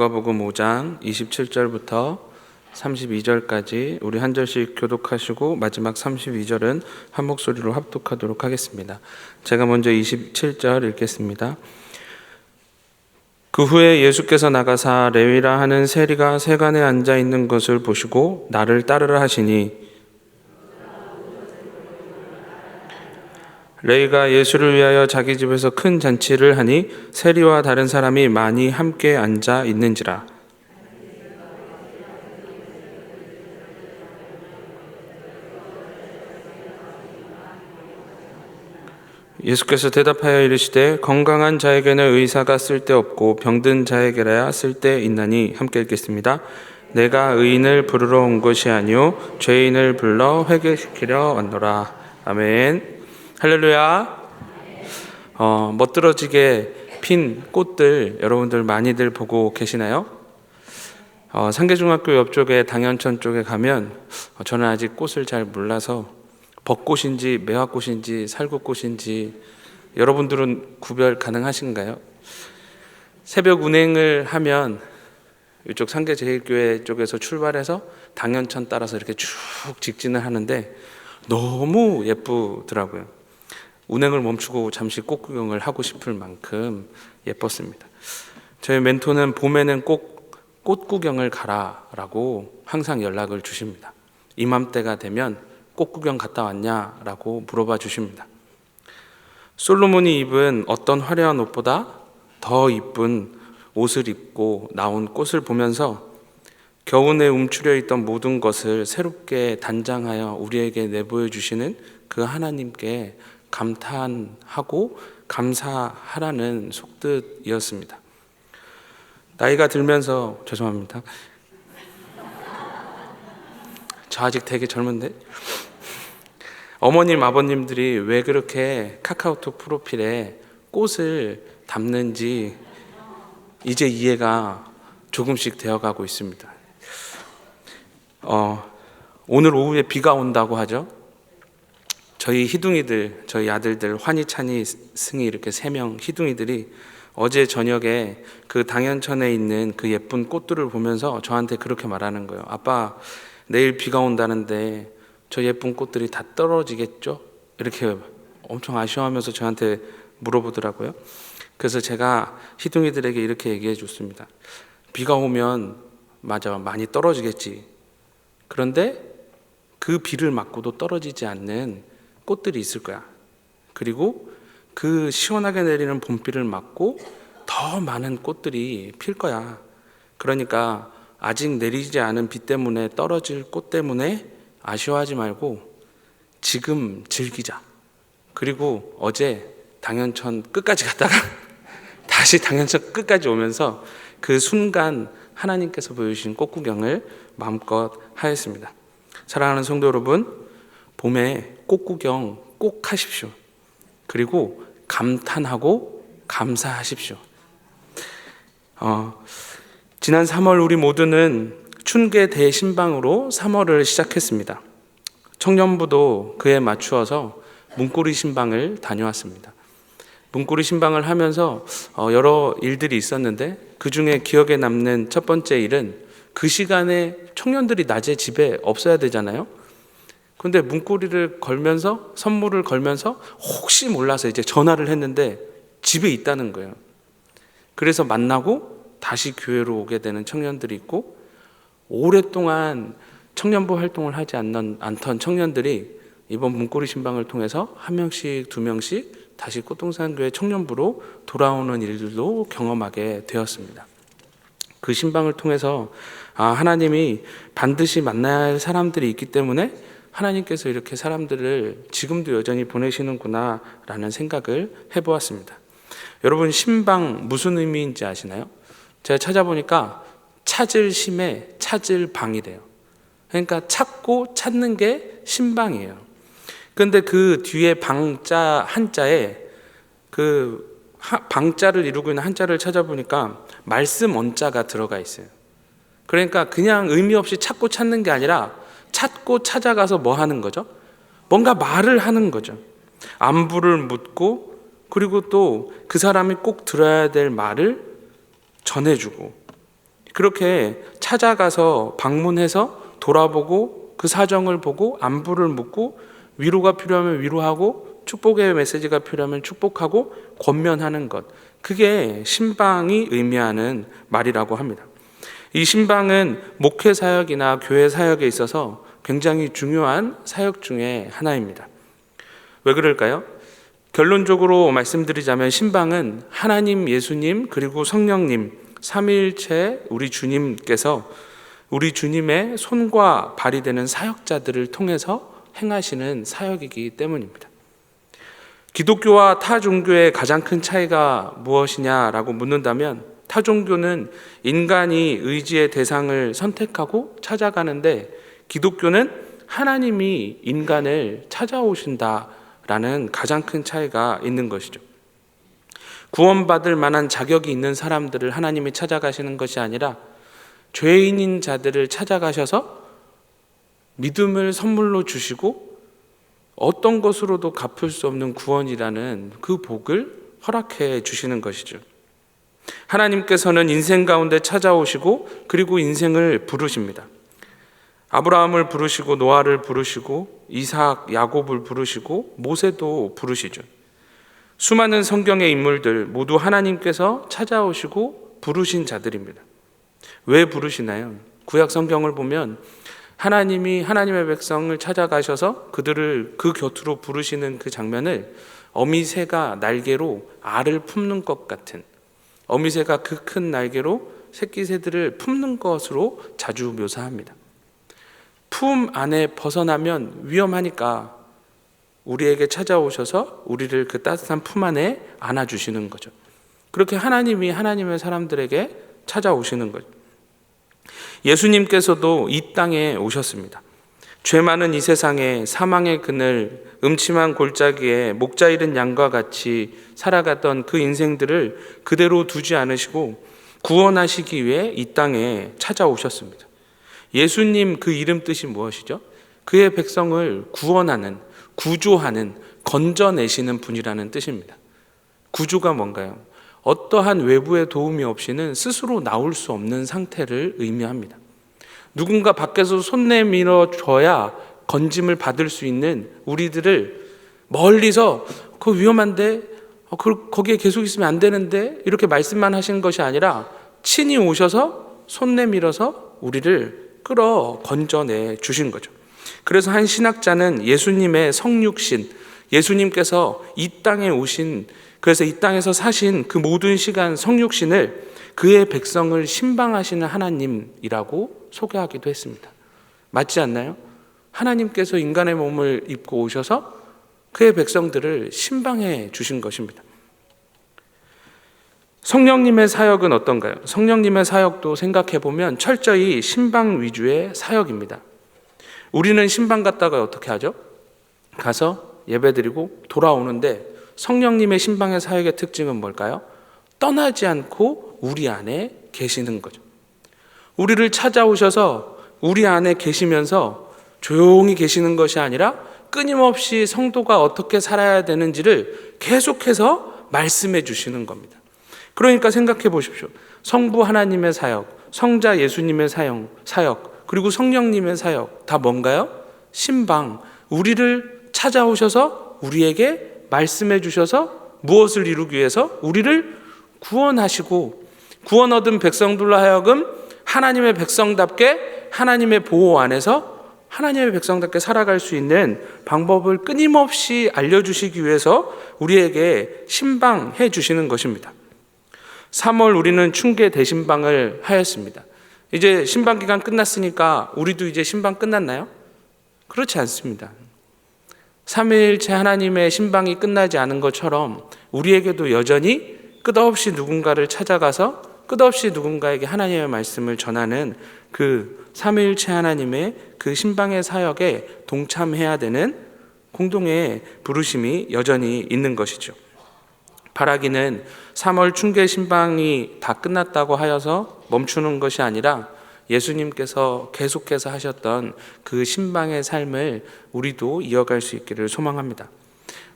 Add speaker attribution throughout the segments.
Speaker 1: 누가복음 5장 27절부터 32절까지 우리 한 절씩 교독하시고 마지막 32절은 한 목소리로 합독하도록 하겠습니다. 제가 먼저 27절 읽겠습니다. 그 후에 예수께서 나가사 레위라 하는 세리가 세간에 앉아 있는 것을 보시고 나를 따르라 하시니, 레위가 예수를 위하여 자기 집에서 큰 잔치를 하니 세리와 다른 사람이 많이 함께 앉아 있는지라. 예수께서 대답하여 이르시되 건강한 자에게는 의사가 쓸데없고 병든 자에게라야 쓸데있나니. 함께 읽겠습니다. 내가 의인을 부르러 온 것이 아니요 죄인을 불러 회개시키려 왔노라. 아멘. 할렐루야. 멋들어지게 핀 꽃들 여러분들 많이들 보고 계시나요? 상계중학교 옆쪽에 당연천 쪽에 가면 저는 아직 꽃을 잘 몰라서 벚꽃인지 매화꽃인지 살구꽃인지 여러분들은 구별 가능하신가요? 새벽 운행을 하면 이쪽 상계제일교회 쪽에서 출발해서 당연천 따라서 이렇게 쭉 직진을 하는데 너무 예쁘더라고요. 운행을 멈추고 잠시 꽃 구경을 하고 싶을 만큼 예뻤습니다. 저희 멘토는 봄에는 꼭 꽃 구경을 가라라고 항상 연락을 주십니다. 이맘때가 되면 꽃 구경 갔다 왔냐라고 물어봐 주십니다. 솔로몬이 입은 어떤 화려한 옷보다 더 이쁜 옷을 입고 나온 꽃을 보면서 겨우내 움츠려 있던 모든 것을 새롭게 단장하여 우리에게 내보여 주시는 그 하나님께 감탄하고 감사하라는 속뜻이었습니다. 나이가 들면서 죄송합니다. 저 아직 되게 젊은데 어머님 아버님들이 왜 그렇게 카카오톡 프로필에 꽃을 담는지 이제 이해가 조금씩 되어가고 있습니다. 오늘 오후에 비가 온다고 하죠. 저희 희둥이들, 저희 아들들 환희, 찬희, 승희 이렇게 3명 희둥이들이 어제 저녁에 그 당연천에 있는 그 예쁜 꽃들을 보면서 저한테 그렇게 말하는 거예요. 아빠, 내일 비가 온다는데 저 예쁜 꽃들이 다 떨어지겠죠? 이렇게 엄청 아쉬워하면서 저한테 물어보더라고요. 그래서 제가 희둥이들에게 이렇게 얘기해 줬습니다. 비가 오면 맞아, 많이 떨어지겠지. 그런데 그 비를 맞고도 떨어지지 않는 꽃들이 있을 거야. 그리고 그 시원하게 내리는 봄비를 맞고 더 많은 꽃들이 필 거야. 그러니까 아직 내리지 않은 비 때문에 떨어질 꽃 때문에 아쉬워하지 말고 지금 즐기자. 그리고 어제 당연천 끝까지 갔다가 다시 당연천 끝까지 오면서 그 순간 하나님께서 보여주신 꽃 구경을 마음껏 하였습니다. 사랑하는 성도 여러분, 봄에 꽃 구경 꼭 하십시오. 그리고 감탄하고 감사하십시오. 지난 3월 우리 모두는 춘계 대신방으로 3월을 시작했습니다. 청년부도 그에 맞추어서 문고리 신방을 다녀왔습니다. 문고리 신방을 하면서 여러 일들이 있었는데 그 중에 기억에 남는 첫 번째 일은 그 시간에 청년들이 낮에 집에 없어야 되잖아요. 그런데 문고리를 걸면서 선물을 걸면서 혹시 몰라서 이제 전화를 했는데 집에 있다는 거예요. 그래서 만나고 다시 교회로 오게 되는 청년들이 있고 오랫동안 청년부 활동을 하지 않던 청년들이 이번 문고리 신방을 통해서 1명씩 2명씩 다시 꽃동산교회 청년부로 돌아오는 일들도 경험하게 되었습니다. 그 신방을 통해서 하나님이 반드시 만나야 할 사람들이 있기 때문에 하나님께서 이렇게 사람들을 지금도 여전히 보내시는구나 라는 생각을 해보았습니다. 여러분, 신방 무슨 의미인지 아시나요? 제가 찾아보니까 찾을 심에 찾을 방이래요. 그러니까 찾고 찾는 게 신방이에요. 그런데 그 뒤에 방자 한자에 그 방자를 이루고 있는 한자를 찾아보니까 말씀 언자가 들어가 있어요. 그러니까 그냥 의미 없이 찾고 찾는 게 아니라 찾고 찾아가서 뭐 하는 거죠? 뭔가 말을 하는 거죠. 안부를 묻고 그리고 또 그 사람이 꼭 들어야 될 말을 전해주고 그렇게 찾아가서 방문해서 돌아보고 그 사정을 보고 안부를 묻고 위로가 필요하면 위로하고 축복의 메시지가 필요하면 축복하고 권면하는 것, 그게 신방이 의미하는 말이라고 합니다. 이 신방은 목회 사역이나 교회 사역에 있어서 굉장히 중요한 사역 중에 하나입니다. 왜 그럴까요? 결론적으로 말씀드리자면 신방은 하나님, 예수님, 그리고 성령님, 삼위일체 우리 주님께서 우리 주님의 손과 발이 되는 사역자들을 통해서 행하시는 사역이기 때문입니다. 기독교와 타 종교의 가장 큰 차이가 무엇이냐라고 묻는다면, 타 종교는 인간이 의지의 대상을 선택하고 찾아가는데 기독교는 하나님이 인간을 찾아오신다라는 가장 큰 차이가 있는 것이죠. 구원받을 만한 자격이 있는 사람들을 하나님이 찾아가시는 것이 아니라 죄인인 자들을 찾아가셔서 믿음을 선물로 주시고 어떤 것으로도 갚을 수 없는 구원이라는 그 복을 허락해 주시는 것이죠. 하나님께서는 인생 가운데 찾아오시고 그리고 인생을 부르십니다. 아브라함을 부르시고 노아를 부르시고 이삭, 야곱을 부르시고 모세도 부르시죠. 수많은 성경의 인물들 모두 하나님께서 찾아오시고 부르신 자들입니다. 왜 부르시나요? 구약 성경을 보면 하나님이 하나님의 백성을 찾아가셔서 그들을 그 곁으로 부르시는 그 장면을 어미새가 날개로 알을 품는 것 같은, 어미새가 그 큰 날개로 새끼 새들을 품는 것으로 자주 묘사합니다. 품 안에 벗어나면 위험하니까 우리에게 찾아오셔서 우리를 그 따뜻한 품 안에 안아주시는 거죠. 그렇게 하나님이 하나님의 사람들에게 찾아오시는 거죠. 예수님께서도 이 땅에 오셨습니다. 죄 많은 이 세상에 사망의 그늘, 음침한 골짜기에 목자 잃은 양과 같이 살아갔던 그 인생들을 그대로 두지 않으시고 구원하시기 위해 이 땅에 찾아오셨습니다. 예수님 그 이름 뜻이 무엇이죠? 그의 백성을 구원하는, 구조하는, 건져내시는 분이라는 뜻입니다. 구조가 뭔가요? 어떠한 외부의 도움이 없이는 스스로 나올 수 없는 상태를 의미합니다. 누군가 밖에서 손 내밀어 줘야 건짐을 받을 수 있는 우리들을 멀리서 그거 위험한데, 거기에 계속 있으면 안 되는데 이렇게 말씀만 하시는 것이 아니라 친히 오셔서 손 내밀어서 우리를 끌어 건져내 주신 거죠. 그래서 한 신학자는 예수님의 성육신, 예수님께서 이 땅에 오신, 그래서 이 땅에서 사신 그 모든 시간 성육신을 그의 백성을 신방하시는 하나님이라고 소개하기도 했습니다. 맞지 않나요? 하나님께서 인간의 몸을 입고 오셔서 그의 백성들을 신방해 주신 것입니다. 성령님의 사역은 어떤가요? 성령님의 사역도 생각해보면 철저히 신방 위주의 사역입니다. 우리는 신방 갔다가 어떻게 하죠? 가서 예배드리고 돌아오는데 성령님의 신방의 사역의 특징은 뭘까요? 떠나지 않고 우리 안에 계시는 거죠. 우리를 찾아오셔서 우리 안에 계시면서 조용히 계시는 것이 아니라 끊임없이 성도가 어떻게 살아야 되는지를 계속해서 말씀해 주시는 겁니다. 그러니까 생각해 보십시오. 성부 하나님의 사역, 성자 예수님의 사역, 그리고 성령님의 사역 다 뭔가요? 신방, 우리를 찾아오셔서 우리에게 말씀해 주셔서 무엇을 이루기 위해서? 우리를 구원하시고 구원 얻은 백성들로 하여금 하나님의 백성답게 하나님의 보호 안에서 하나님의 백성답게 살아갈 수 있는 방법을 끊임없이 알려주시기 위해서 우리에게 신방해 주시는 것입니다. 3월 우리는 춘계 대신방을 하였습니다. 이제 신방 기간 끝났으니까 우리도 이제 신방 끝났나요? 그렇지 않습니다. 삼위일체 하나님의 신방이 끝나지 않은 것처럼 우리에게도 여전히 끝없이 누군가를 찾아가서 끝없이 누군가에게 하나님의 말씀을 전하는 그 삼위일체 하나님의 그 신방의 사역에 동참해야 되는 공동의 부르심이 여전히 있는 것이죠. 바라기는 3월 춘계 신방이 다 끝났다고 하여서 멈추는 것이 아니라 예수님께서 계속해서 하셨던 그 신방의 삶을 우리도 이어갈 수 있기를 소망합니다.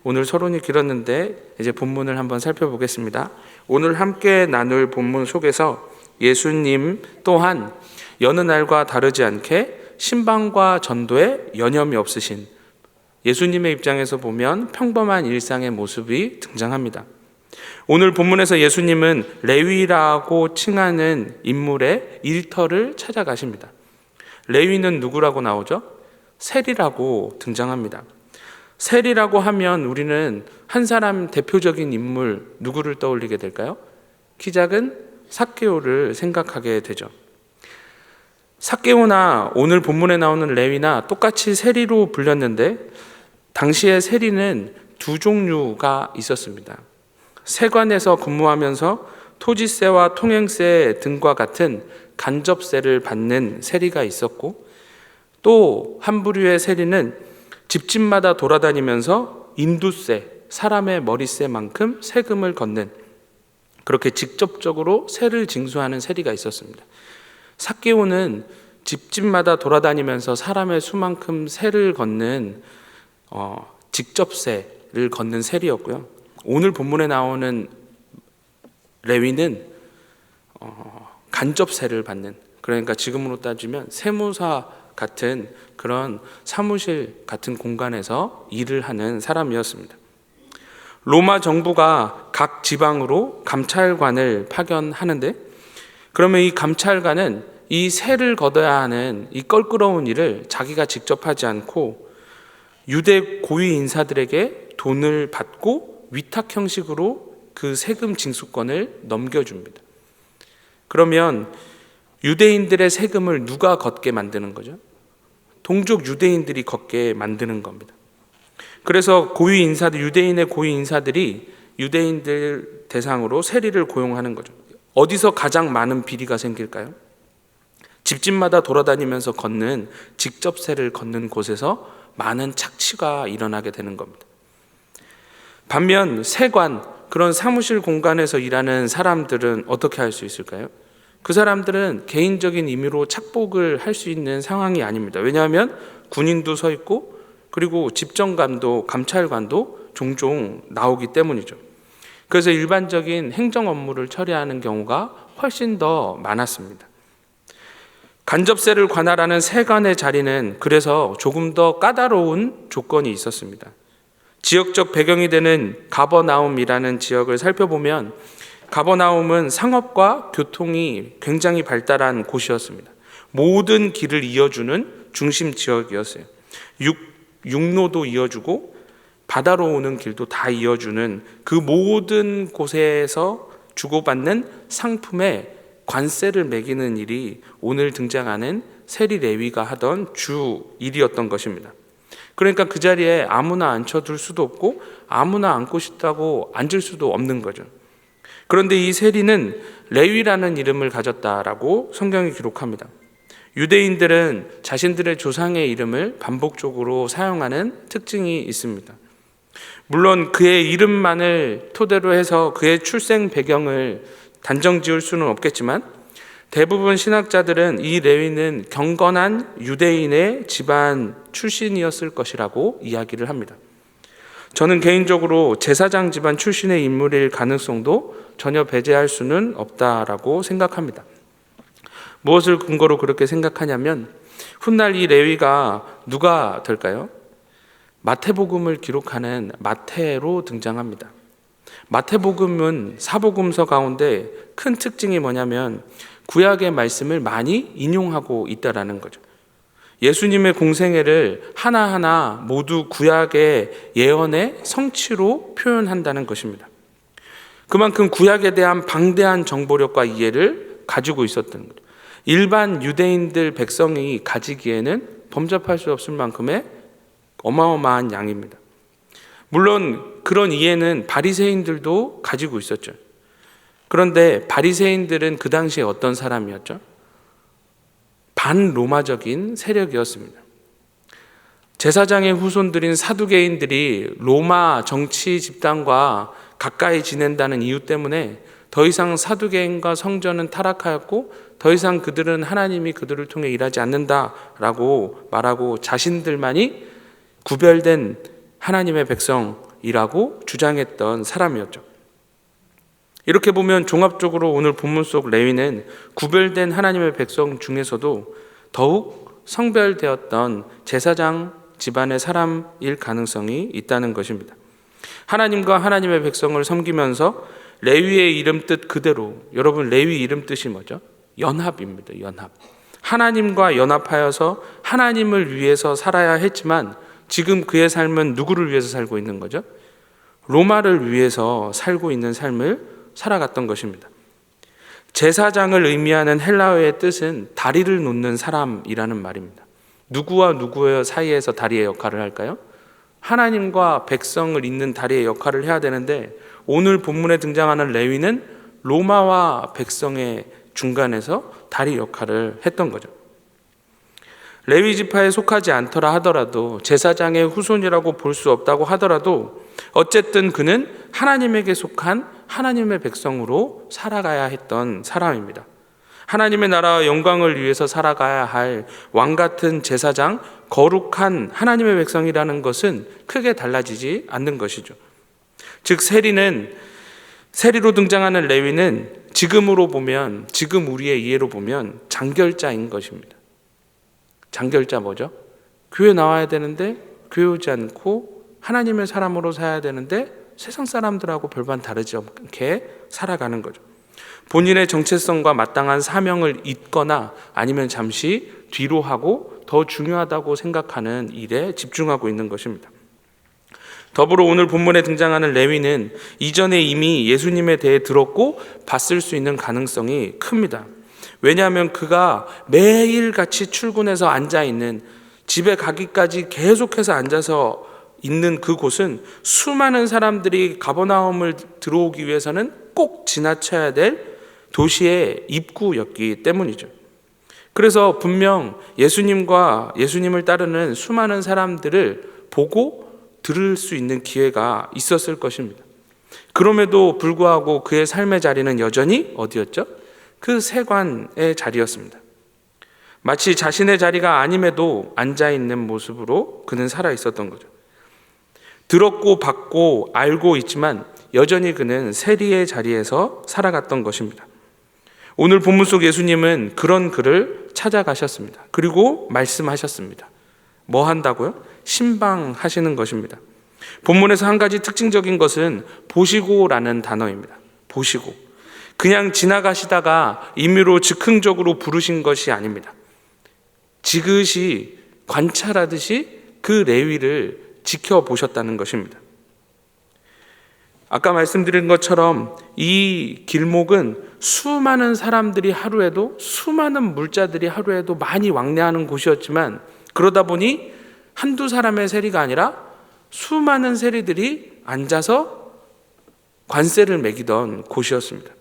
Speaker 1: 오늘 서론이 길었는데 이제 본문을 한번 살펴보겠습니다. 오늘 함께 나눌 본문 속에서 예수님 또한 여느 날과 다르지 않게 신방과 전도에 여념이 없으신, 예수님의 입장에서 보면 평범한 일상의 모습이 등장합니다. 오늘 본문에서 예수님은 레위라고 칭하는 인물의 일터를 찾아가십니다. 레위는 누구라고 나오죠? 셀이라고 등장합니다. 셀이라고 하면 우리는 한 사람 대표적인 인물 누구를 떠올리게 될까요? 키 작은 삭개오를 생각하게 되죠. 삭개오나 오늘 본문에 나오는 레위나 똑같이 세리로 불렸는데, 당시의 세리는 두 종류가 있었습니다. 세관에서 근무하면서 토지세와 통행세 등과 같은 간접세를 받는 세리가 있었고, 또 한 부류의 세리는 집집마다 돌아다니면서 인두세, 사람의 머리세만큼 세금을 걷는, 그렇게 직접적으로 세를 징수하는 세리가 있었습니다. 삭개오는 집집마다 돌아다니면서 사람의 수만큼 세를 걷는 직접세를 걷는 세리였고요. 오늘 본문에 나오는 레위는 간접세를 받는, 그러니까 지금으로 따지면 세무사 같은 그런 사무실 같은 공간에서 일을 하는 사람이었습니다. 로마 정부가 각 지방으로 감찰관을 파견하는데, 그러면 이 감찰관은 이 세를 걷어야 하는 이 껄끄러운 일을 자기가 직접 하지 않고 유대 고위 인사들에게 돈을 받고 위탁 형식으로 그 세금 징수권을 넘겨줍니다. 그러면 유대인들의 세금을 누가 걷게 만드는 거죠? 동족 유대인들이 걷게 만드는 겁니다. 그래서 고위 인사들, 유대인의 고위 인사들이 유대인들 대상으로 세리를 고용하는 거죠. 어디서 가장 많은 비리가 생길까요? 집집마다 돌아다니면서 걷는 직접세를 걷는 곳에서 많은 착취가 일어나게 되는 겁니다. 반면 세관, 그런 사무실 공간에서 일하는 사람들은 어떻게 할 수 있을까요? 그 사람들은 개인적인 임의로 착복을 할 수 있는 상황이 아닙니다. 왜냐하면 군인도 서 있고, 그리고 집정관도 감찰관도 종종 나오기 때문이죠. 그래서 일반적인 행정 업무를 처리하는 경우가 훨씬 더 많았습니다. 간접세를 관할하는 세관의 자리는 그래서 조금 더 까다로운 조건이 있었습니다. 지역적 배경이 되는 가버나움이라는 지역을 살펴보면, 가버나움은 상업과 교통이 굉장히 발달한 곳이었습니다. 모든 길을 이어주는 중심 지역이었어요. 육로도 이어주고 바다로 오는 길도 다 이어주는 그 모든 곳에서 주고받는 상품에 관세를 매기는 일이 오늘 등장하는 세리 레위가 하던 주 일이었던 것입니다. 그러니까 그 자리에 아무나 앉혀둘 수도 없고 아무나 앉고 싶다고 앉을 수도 없는 거죠. 그런데 이 세리는 레위라는 이름을 가졌다라고 성경이 기록합니다. 유대인들은 자신들의 조상의 이름을 반복적으로 사용하는 특징이 있습니다. 물론 그의 이름만을 토대로 해서 그의 출생 배경을 단정 지을 수는 없겠지만, 대부분 신학자들은 이 레위는 경건한 유대인의 집안 출신이었을 것이라고 이야기를 합니다. 저는 개인적으로 제사장 집안 출신의 인물일 가능성도 전혀 배제할 수는 없다라고 생각합니다. 무엇을 근거로 그렇게 생각하냐면, 훗날 이 레위가 누가 될까요? 마태복음을 기록하는 마태로 등장합니다. 마태복음은 사복음서 가운데 큰 특징이 뭐냐면 구약의 말씀을 많이 인용하고 있다라는 거죠. 예수님의 공생애를 하나하나 모두 구약의 예언의 성취로 표현한다는 것입니다. 그만큼 구약에 대한 방대한 정보력과 이해를 가지고 있었던 거죠. 일반 유대인들 백성이 가지기에는 범접할 수 없을 만큼의 어마어마한 양입니다. 물론 그런 이해는 바리새인들도 가지고 있었죠. 그런데 바리새인들은 그 당시에 어떤 사람이었죠? 반로마적인 세력이었습니다. 제사장의 후손들인 사두개인들이 로마 정치 집단과 가까이 지낸다는 이유 때문에 더 이상 사두개인과 성전은 타락하였고 더 이상 그들은 하나님이 그들을 통해 일하지 않는다라고 말하고 자신들만이 구별된 하나님의 백성이라고 주장했던 사람이었죠. 이렇게 보면 종합적으로 오늘 본문 속 레위는 구별된 하나님의 백성 중에서도 더욱 성별되었던 제사장 집안의 사람일 가능성이 있다는 것입니다. 하나님과 하나님의 백성을 섬기면서 레위의 이름 뜻 그대로, 여러분 레위 이름 뜻이 뭐죠? 연합입니다. 연합. 하나님과 연합하여서 하나님을 위해서 살아야 했지만 지금 그의 삶은 누구를 위해서 살고 있는 거죠? 로마를 위해서 살고 있는 삶을 살아갔던 것입니다. 제사장을 의미하는 헬라어의 뜻은 다리를 놓는 사람이라는 말입니다. 누구와 누구의 사이에서 다리의 역할을 할까요? 하나님과 백성을 잇는 다리의 역할을 해야 되는데 오늘 본문에 등장하는 레위는 로마와 백성의 중간에서 다리 역할을 했던 거죠. 레위 지파에 속하지 않더라 하더라도, 제사장의 후손이라고 볼 수 없다고 하더라도 어쨌든 그는 하나님에게 속한 하나님의 백성으로 살아가야 했던 사람입니다. 하나님의 나라와 영광을 위해서 살아가야 할 왕같은 제사장, 거룩한 하나님의 백성이라는 것은 크게 달라지지 않는 것이죠. 즉 세리로 등장하는 레위는 지금으로 보면, 지금 우리의 이해로 보면 장결자인 것입니다. 장결자 뭐죠? 교회 나와야 되는데 교회 오지 않고 하나님의 사람으로 살아야 되는데 세상 사람들하고 별반 다르지 않게 살아가는 거죠. 본인의 정체성과 마땅한 사명을 잊거나 아니면 잠시 뒤로 하고 더 중요하다고 생각하는 일에 집중하고 있는 것입니다. 더불어 오늘 본문에 등장하는 레위는 이전에 이미 예수님에 대해 들었고 봤을 수 있는 가능성이 큽니다. 왜냐하면 그가 매일같이 출근해서 앉아있는, 집에 가기까지 계속해서 앉아서 있는 그곳은 수많은 사람들이 가버나움을 들어오기 위해서는 꼭 지나쳐야 될 도시의 입구였기 때문이죠. 그래서 분명 예수님을 따르는 수많은 사람들을 보고 들을 수 있는 기회가 있었을 것입니다. 그럼에도 불구하고 그의 삶의 자리는 여전히 어디였죠? 그 세관의 자리였습니다. 마치 자신의 자리가 아님에도 앉아있는 모습으로 그는 살아 있었던 거죠. 들었고 봤고 알고 있지만 여전히 그는 세리의 자리에서 살아갔던 것입니다. 오늘 본문 속 예수님은 그런 그를 찾아가셨습니다. 그리고 말씀하셨습니다. 뭐 한다고요? 신방하시는 것입니다. 본문에서 한 가지 특징적인 것은 보시고라는 단어입니다. 보시고. 그냥 지나가시다가 임의로 즉흥적으로 부르신 것이 아닙니다. 지그시 관찰하듯이 그 레위를 지켜보셨다는 것입니다. 아까 말씀드린 것처럼 이 길목은 수많은 사람들이 하루에도, 수많은 물자들이 하루에도 많이 왕래하는 곳이었지만 그러다 보니 한두 사람의 세리가 아니라 수많은 세리들이 앉아서 관세를 매기던 곳이었습니다.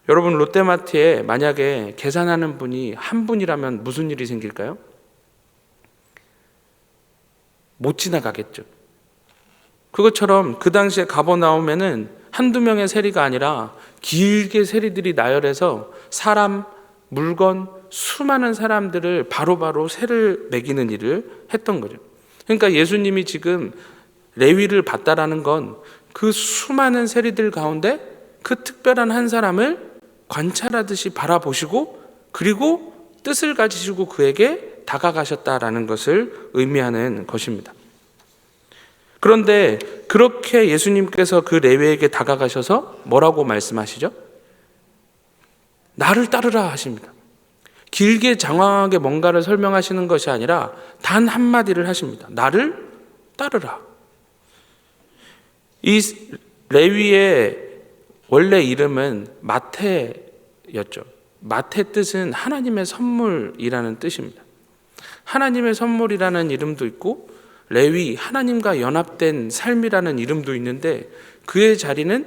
Speaker 1: 여러분, 롯데마트에 만약에 계산하는 분이 한 분이라면 무슨 일이 생길까요? 못 지나가겠죠. 그것처럼 그 당시에 가버나움에는 한두 명의 세리가 아니라 길게 세리들이 나열해서 사람, 물건, 수많은 사람들을 바로바로 세를 매기는 일을 했던 거죠. 그러니까 예수님이 지금 레위를 봤다라는 건 그 수많은 세리들 가운데 그 특별한 한 사람을 관찰하듯이 바라보시고 그리고 뜻을 가지시고 그에게 다가가셨다라는 것을 의미하는 것입니다. 그런데 그렇게 예수님께서 그 레위에게 다가가셔서 뭐라고 말씀하시죠? 나를 따르라 하십니다. 길게 장황하게 뭔가를 설명하시는 것이 아니라 단 한마디를 하십니다. 나를 따르라. 이 레위의 원래 이름은 마태였죠. 마태 뜻은 하나님의 선물이라는 뜻입니다. 하나님의 선물이라는 이름도 있고 레위, 하나님과 연합된 삶이라는 이름도 있는데 그의 자리는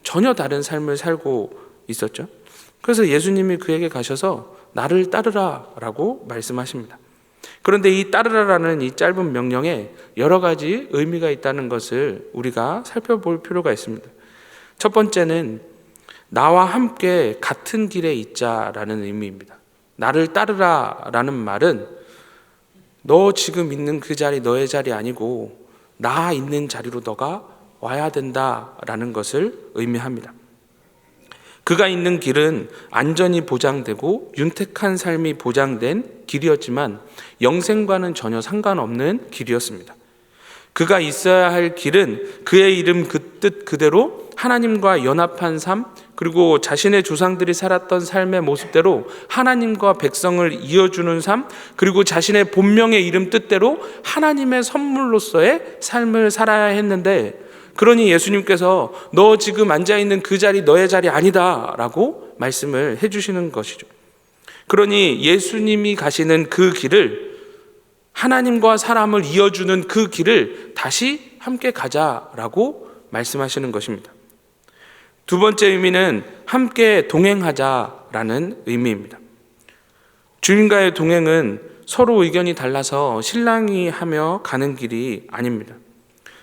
Speaker 1: 전혀 다른 삶을 살고 있었죠. 그래서 예수님이 그에게 가셔서 나를 따르라 라고 말씀하십니다. 그런데 이 따르라라는 이 짧은 명령에 여러 가지 의미가 있다는 것을 우리가 살펴볼 필요가 있습니다. 첫 번째는 나와 함께 같은 길에 있자라는 의미입니다. 나를 따르라 라는 말은 너 지금 있는 그 자리 너의 자리 아니고 나 있는 자리로 너가 와야 된다라는 것을 의미합니다. 그가 있는 길은 안전이 보장되고 윤택한 삶이 보장된 길이었지만 영생과는 전혀 상관없는 길이었습니다. 그가 있어야 할 길은 그의 이름 그 뜻 그대로 하나님과 연합한 삶, 그리고 자신의 조상들이 살았던 삶의 모습대로 하나님과 백성을 이어주는 삶, 그리고 자신의 본명의 이름 뜻대로 하나님의 선물로서의 삶을 살아야 했는데, 그러니 예수님께서 너 지금 앉아있는 그 자리 너의 자리 아니다 라고 말씀을 해주시는 것이죠. 그러니 예수님이 가시는 그 길을, 하나님과 사람을 이어주는 그 길을 다시 함께 가자라고 말씀하시는 것입니다. 두 번째 의미는 함께 동행하자라는 의미입니다. 주님과의 동행은 서로 의견이 달라서 실랑이 하며 가는 길이 아닙니다.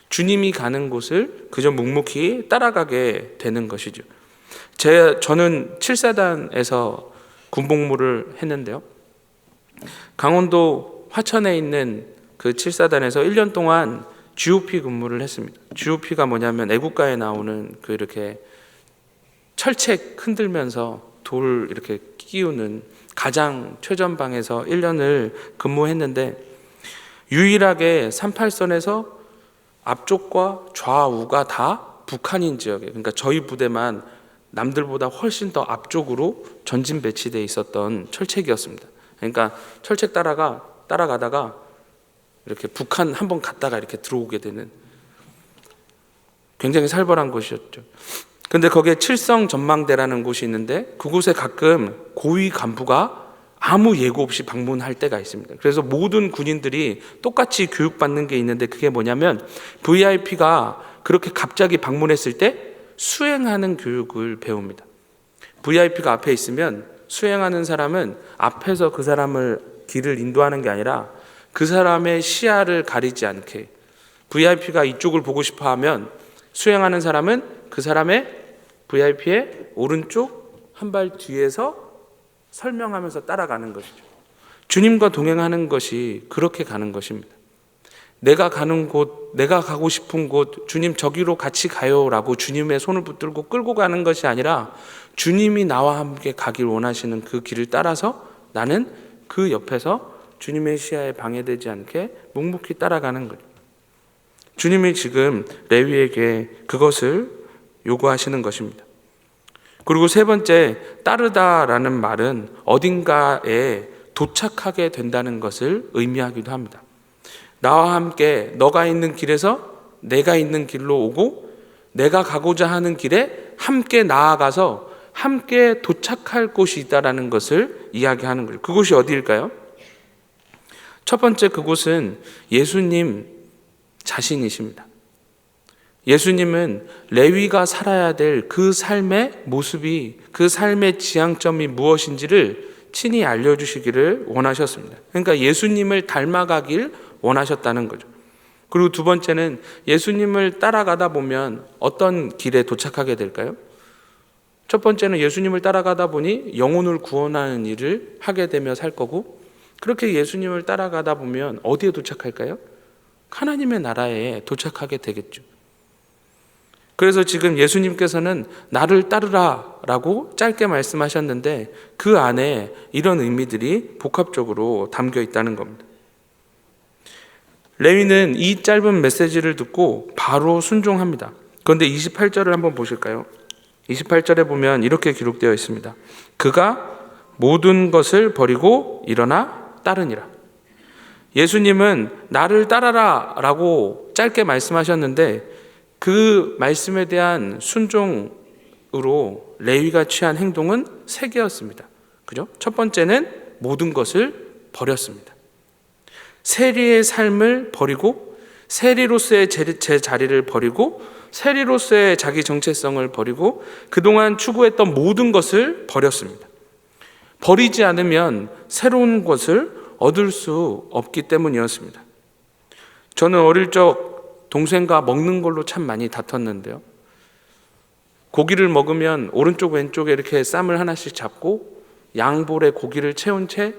Speaker 1: 주님이 가는 곳을 그저 묵묵히 따라가게 되는 것이죠. 저는 7사단에서 군복무를 했는데요. 강원도 화천에 있는 그 7사단에서 1년 동안 GOP 근무를 했습니다. GOP가 뭐냐면 애국가에 나오는 그 이렇게 철책 흔들면서 돌 이렇게 끼우는 가장 최전방에서 1년을 근무했는데, 유일하게 38선에서 앞쪽과 좌우가 다 북한인 지역에, 그러니까 저희 부대만 남들보다 훨씬 더 앞쪽으로 전진 배치되어 있었던 철책이었습니다. 그러니까 철책 따라가다가 이렇게 북한 한번 갔다가 이렇게 들어오게 되는 굉장히 살벌한 곳이었죠. 근데 거기에 칠성 전망대라는 곳이 있는데, 그곳에 가끔 고위 간부가 아무 예고 없이 방문할 때가 있습니다. 그래서 모든 군인들이 똑같이 교육받는 게 있는데, 그게 뭐냐면 VIP가 그렇게 갑자기 방문했을 때 수행하는 교육을 배웁니다. VIP가 앞에 있으면 수행하는 사람은 앞에서 그 사람을 길을 인도하는 게 아니라 그 사람의 시야를 가리지 않게, VIP가 이쪽을 보고 싶어 하면 수행하는 사람은 그 사람의 VIP의 오른쪽 한 발 뒤에서 설명하면서 따라가는 것이죠. 주님과 동행하는 것이 그렇게 가는 것입니다. 내가 가는 곳, 내가 가고 싶은 곳, 주님 저기로 같이 가요라고 주님의 손을 붙들고 끌고 가는 것이 아니라, 주님이 나와 함께 가길 원하시는 그 길을 따라서 나는 그 옆에서 주님의 시야에 방해되지 않게 묵묵히 따라가는 거예요. 주님이 지금 레위에게 그것을 요구하시는 것입니다. 그리고 세 번째, 따르다라는 말은 어딘가에 도착하게 된다는 것을 의미하기도 합니다. 나와 함께 너가 있는 길에서 내가 있는 길로 오고, 내가 가고자 하는 길에 함께 나아가서 함께 도착할 곳이 있다는 것을 이야기하는 거예요. 그곳이 어디일까요? 첫 번째, 그곳은 예수님 자신이십니다. 예수님은 레위가 살아야 될 그 삶의 모습이, 그 삶의 지향점이 무엇인지를 친히 알려주시기를 원하셨습니다. 그러니까 예수님을 닮아가길 원하셨다는 거죠. 그리고 두 번째는 예수님을 따라가다 보면 어떤 길에 도착하게 될까요? 첫 번째는 예수님을 따라가다 보니 영혼을 구원하는 일을 하게 되며 살 거고, 그렇게 예수님을 따라가다 보면 어디에 도착할까요? 하나님의 나라에 도착하게 되겠죠. 그래서 지금 예수님께서는 나를 따르라 라고 짧게 말씀하셨는데, 그 안에 이런 의미들이 복합적으로 담겨 있다는 겁니다. 레위는 이 짧은 메시지를 듣고 바로 순종합니다. 그런데 28절을 한번 보실까요? 28절에 보면 이렇게 기록되어 있습니다. 그가 모든 것을 버리고 일어나 따르니라. 예수님은 나를 따라라 라고 짧게 말씀하셨는데, 그 말씀에 대한 순종으로 레위가 취한 행동은 세 개였습니다. 그죠? 첫 번째는 모든 것을 버렸습니다. 세리의 삶을 버리고, 세리로서의 제 자리를 버리고, 세리로서의 자기 정체성을 버리고, 그동안 추구했던 모든 것을 버렸습니다. 버리지 않으면 새로운 것을 얻을 수 없기 때문이었습니다. 저는 어릴 적 동생과 먹는 걸로 참 많이 다퉜는데요. 고기를 먹으면 오른쪽 왼쪽에 이렇게 쌈을 하나씩 잡고 양볼에 고기를 채운 채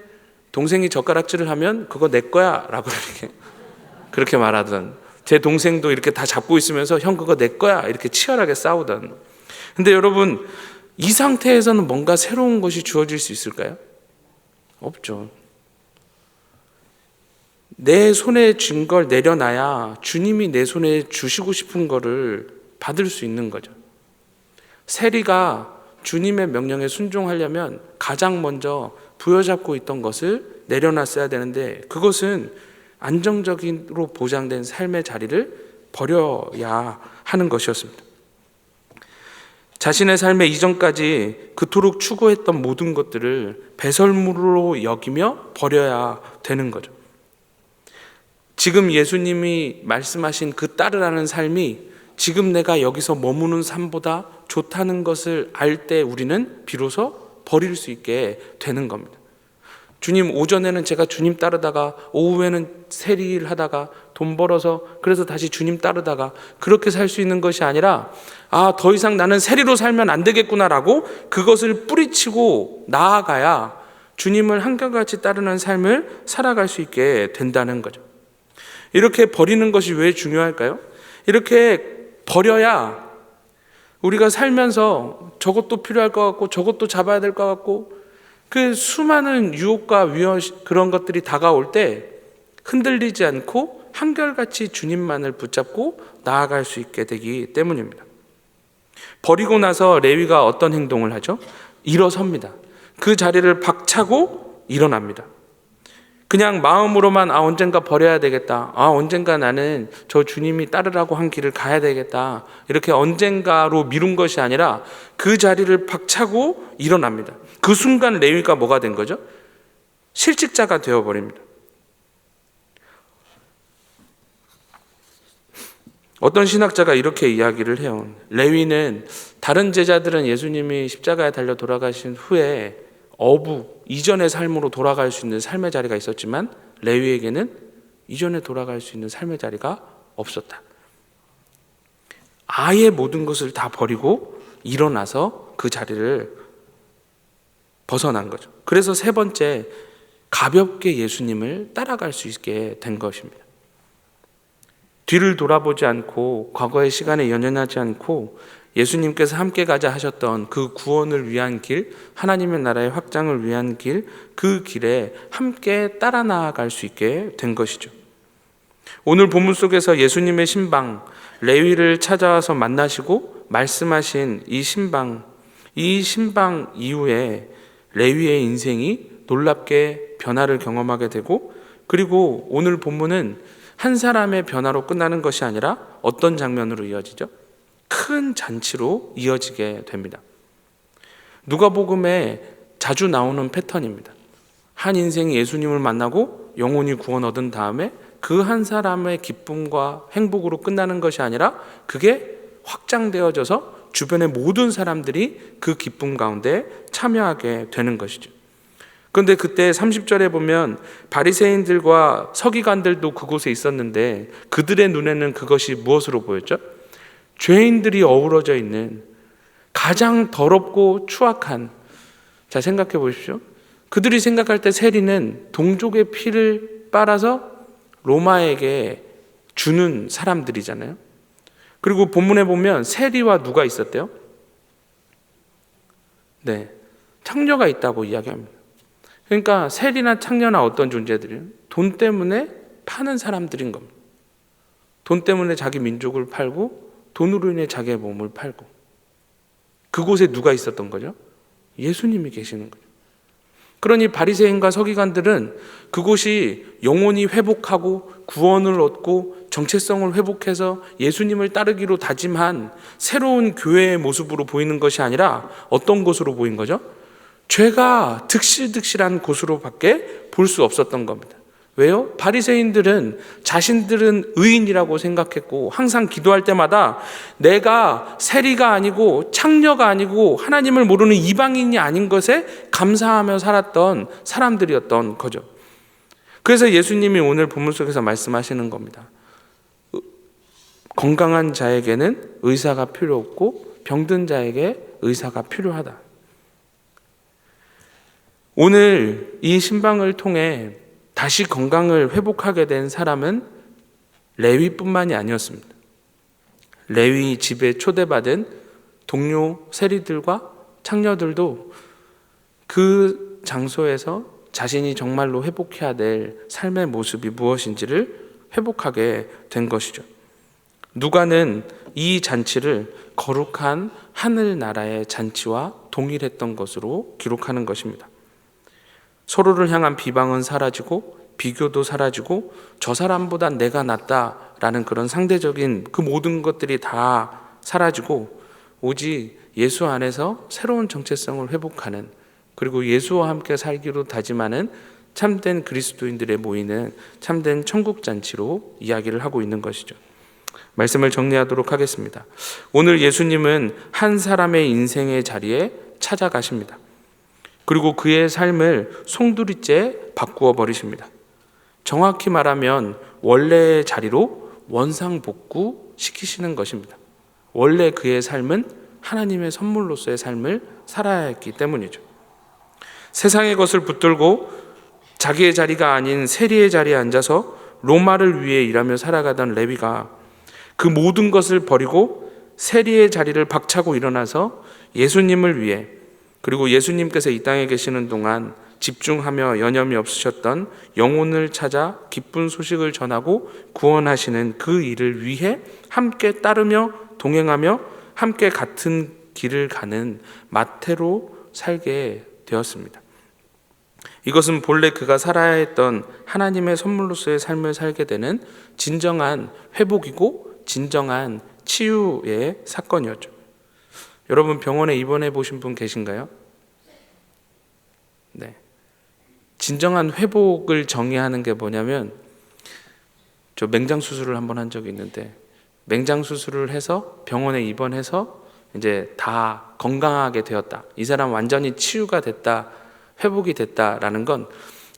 Speaker 1: 동생이 젓가락질을 하면 그거 내 거야 라고 그렇게 말하던, 제 동생도 이렇게 다 잡고 있으면서 형 그거 내 거야 이렇게 치열하게 싸우던. 근데 여러분, 이 상태에서는 뭔가 새로운 것이 주어질 수 있을까요? 없죠. 내 손에 쥔 걸 내려놔야 주님이 내 손에 주시고 싶은 거를 받을 수 있는 거죠. 세리가 주님의 명령에 순종하려면 가장 먼저 부여잡고 있던 것을 내려놨어야 되는데, 그것은 안정적으로 보장된 삶의 자리를 버려야 하는 것이었습니다. 자신의 삶의 이전까지 그토록 추구했던 모든 것들을 배설물로 여기며 버려야 되는 거죠. 지금 예수님이 말씀하신 그 따르라는 삶이 지금 내가 여기서 머무는 삶보다 좋다는 것을 알 때 우리는 비로소 버릴 수 있게 되는 겁니다. 주님, 오전에는 제가 주님 따르다가 오후에는 세리일 하다가 돈 벌어서 그래서 다시 주님 따르다가 그렇게 살 수 있는 것이 아니라, 더 이상 나는 세리로 살면 안 되겠구나라고 그것을 뿌리치고 나아가야 주님을 한결같이 따르는 삶을 살아갈 수 있게 된다는 거죠. 이렇게 버리는 것이 왜 중요할까요? 이렇게 버려야 우리가 살면서 저것도 필요할 것 같고 저것도 잡아야 될 것 같고 그 수많은 유혹과 그런 것들이 다가올 때 흔들리지 않고 한결같이 주님만을 붙잡고 나아갈 수 있게 되기 때문입니다. 버리고 나서 레위가 어떤 행동을 하죠? 일어섭니다. 그 자리를 박차고 일어납니다. 그냥 마음으로만 언젠가 버려야 되겠다, 언젠가 나는 저 주님이 따르라고 한 길을 가야 되겠다, 이렇게 언젠가로 미룬 것이 아니라 그 자리를 박차고 일어납니다. 그 순간 레위가 뭐가 된 거죠? 실직자가 되어버립니다. 어떤 신학자가 이렇게 이야기를 해요. 레위는 다른 제자들은 예수님이 십자가에 달려 돌아가신 후에 이전의 삶으로 돌아갈 수 있는 삶의 자리가 있었지만 레위에게는 이전에 돌아갈 수 있는 삶의 자리가 없었다. 아예 모든 것을 다 버리고 일어나서 그 자리를 벗어난 거죠. 그래서 세 번째, 가볍게 예수님을 따라갈 수 있게 된 것입니다. 뒤를 돌아보지 않고 과거의 시간에 연연하지 않고 예수님께서 함께 가자 하셨던 그 구원을 위한 길, 하나님의 나라의 확장을 위한 길, 그 길에 함께 따라 나아갈 수 있게 된 것이죠. 오늘 본문 속에서 예수님의 신방, 레위를 찾아와서 만나시고 말씀하신 이 신방 이후에 레위의 인생이 놀랍게 변화를 경험하게 되고, 그리고 오늘 본문은 한 사람의 변화로 끝나는 것이 아니라 어떤 장면으로 이어지죠? 큰 잔치로 이어지게 됩니다. 누가복음에 자주 나오는 패턴입니다. 한 인생이 예수님을 만나고 영혼이 구원 얻은 다음에 그 한 사람의 기쁨과 행복으로 끝나는 것이 아니라 그게 확장되어져서 주변의 모든 사람들이 그 기쁨 가운데 참여하게 되는 것이죠. 그런데 그때 30절에 보면 바리새인들과 서기관들도 그곳에 있었는데 그들의 눈에는 그것이 무엇으로 보였죠? 죄인들이 어우러져 있는 가장 더럽고 추악한, 자 생각해 보십시오. 그들이 생각할 때 세리는 동족의 피를 빨아서 로마에게 주는 사람들이잖아요. 그리고 본문에 보면 세리와 누가 있었대요? 네, 창녀가 있다고 이야기합니다. 그러니까 세리나 창녀나 어떤 존재들이에요? 돈 때문에 파는 사람들인 겁니다. 돈 때문에 자기 민족을 팔고 돈으로 인해 자기의 몸을 팔고. 그곳에 누가 있었던 거죠? 예수님이 계시는 거죠. 그러니 바리새인과 서기관들은 그곳이 영혼이 회복하고 구원을 얻고 정체성을 회복해서 예수님을 따르기로 다짐한 새로운 교회의 모습으로 보이는 것이 아니라 어떤 곳으로 보인 거죠? 죄가 득실득실한 곳으로밖에 볼 수 없었던 겁니다. 왜요? 바리새인들은 자신들은 의인이라고 생각했고 항상 기도할 때마다 내가 세리가 아니고 창녀가 아니고 하나님을 모르는 이방인이 아닌 것에 감사하며 살았던 사람들이었던 거죠. 그래서 예수님이 오늘 본문 속에서 말씀하시는 겁니다. 건강한 자에게는 의사가 필요 없고 병든 자에게 의사가 필요하다. 오늘 이 신방을 통해 다시 건강을 회복하게 된 사람은 레위뿐만이 아니었습니다. 레위 집에 초대받은 동료 세리들과 창녀들도 그 장소에서 자신이 정말로 회복해야 될 삶의 모습이 무엇인지를 회복하게 된 것이죠. 누가는 이 잔치를 거룩한 하늘나라의 잔치와 동일했던 것으로 기록하는 것입니다. 서로를 향한 비방은 사라지고 비교도 사라지고 저 사람보다 내가 낫다라는 그런 상대적인 그 모든 것들이 다 사라지고 오직 예수 안에서 새로운 정체성을 회복하는, 그리고 예수와 함께 살기로 다짐하는 참된 그리스도인들의 모이는 참된 천국잔치로 이야기를 하고 있는 것이죠. 말씀을 정리하도록 하겠습니다. 오늘 예수님은 한 사람의 인생의 자리에 찾아가십니다. 그리고 그의 삶을 송두리째 바꾸어 버리십니다. 정확히 말하면 원래의 자리로 원상복구 시키시는 것입니다. 원래 그의 삶은 하나님의 선물로서의 삶을 살아야 했기 때문이죠. 세상의 것을 붙들고 자기의 자리가 아닌 세리의 자리에 앉아서 로마를 위해 일하며 살아가던 레위가 그 모든 것을 버리고 세리의 자리를 박차고 일어나서 예수님을 위해, 그리고 예수님께서 이 땅에 계시는 동안 집중하며 여념이 없으셨던 영혼을 찾아 기쁜 소식을 전하고 구원하시는 그 일을 위해 함께 따르며 동행하며 함께 같은 길을 가는 마태로 살게 되었습니다. 이것은 본래 그가 살아야 했던 하나님의 선물로서의 삶을 살게 되는 진정한 회복이고 진정한 치유의 사건이었죠. 여러분, 병원에 입원해 보신 분 계신가요? 네. 진정한 회복을 정의하는 게 뭐냐면, 저 맹장 수술을 한번 한 적이 있는데, 맹장 수술을 해서 병원에 입원해서 이제 다 건강하게 되었다, 이 사람 완전히 치유가 됐다, 회복이 됐다라는 건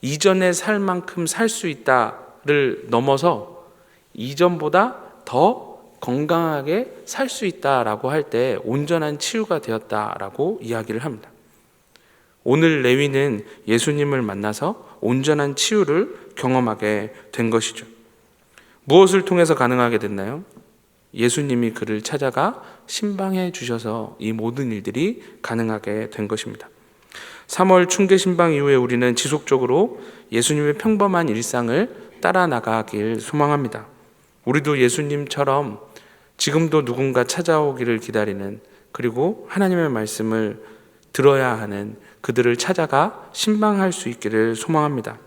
Speaker 1: 이전에 살 만큼 살 수 있다를 넘어서 이전보다 더 건강하게 살 수 있다라고 할 때 온전한 치유가 되었다라고 이야기를 합니다. 오늘 레위는 예수님을 만나서 온전한 치유를 경험하게 된 것이죠. 무엇을 통해서 가능하게 됐나요? 예수님이 그를 찾아가 신방해 주셔서 이 모든 일들이 가능하게 된 것입니다. 3월 춘계 신방 이후에 우리는 지속적으로 예수님의 평범한 일상을 따라 나가길 소망합니다. 우리도 예수님처럼 지금도 누군가 찾아오기를 기다리는, 그리고 하나님의 말씀을 들어야 하는 그들을 찾아가 신방할 수 있기를 소망합니다.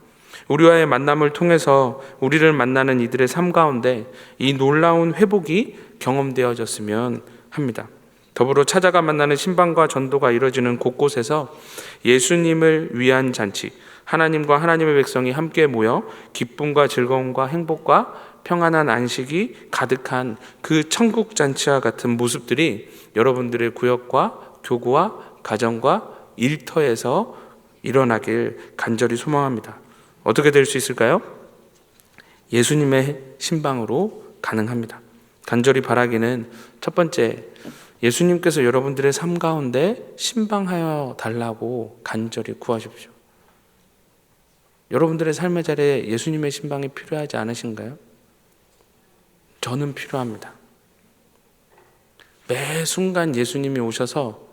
Speaker 1: 우리와의 만남을 통해서 우리를 만나는 이들의 삶 가운데 이 놀라운 회복이 경험되어졌으면 합니다. 더불어 찾아가 만나는 신방과 전도가 이루어지는 곳곳에서 예수님을 위한 잔치, 하나님과 하나님의 백성이 함께 모여 기쁨과 즐거움과 행복과 평안한 안식이 가득한 그 천국 잔치와 같은 모습들이 여러분들의 구역과 교구와 가정과 일터에서 일어나길 간절히 소망합니다. 어떻게 될 수 있을까요? 예수님의 신방으로 가능합니다. 간절히 바라기는 첫 번째, 예수님께서 여러분들의 삶 가운데 신방하여 달라고 간절히 구하십시오. 여러분들의 삶의 자리에 예수님의 신방이 필요하지 않으신가요? 저는 필요합니다. 매 순간 예수님이 오셔서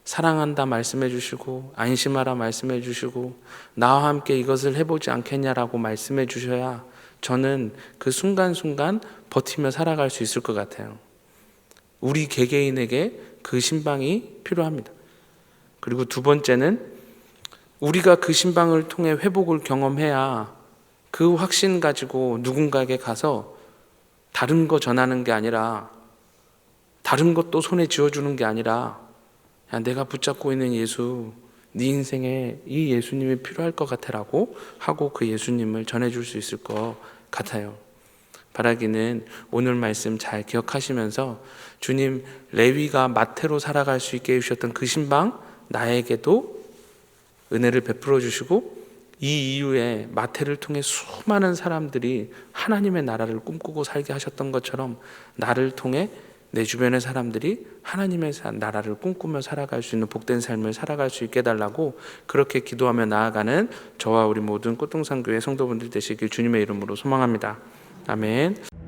Speaker 1: 사랑한다 말씀해 주시고, 안심하라 말씀해 주시고, 나와 함께 이것을 해보지 않겠냐라고 말씀해 주셔야 저는 그 순간순간 버티며 살아갈 수 있을 것 같아요. 우리 개개인에게 그 신방이 필요합니다. 그리고 두 번째는 우리가 그 신방을 통해 회복을 경험해야 그 확신 가지고 누군가에게 가서 다른 거 전하는 게 아니라, 다른 것도 손에 쥐어주는 게 아니라, 야, 내가 붙잡고 있는 예수, 네 인생에 이 예수님이 필요할 것 같아라고 하고 그 예수님을 전해줄 수 있을 것 같아요. 바라기는 오늘 말씀 잘 기억하시면서 주님, 레위가 마태로 살아갈 수 있게 해주셨던 그 신방 나에게도 은혜를 베풀어 주시고, 이 이후에 마태를 통해 수많은 사람들이 하나님의 나라를 꿈꾸고 살게 하셨던 것처럼 나를 통해 내 주변의 사람들이 하나님의 나라를 꿈꾸며 살아갈 수 있는 복된 삶을 살아갈 수 있게 해달라고 그렇게 기도하며 나아가는 저와 우리 모든 꽃동산교회 성도분들 되시길 주님의 이름으로 소망합니다. 아멘.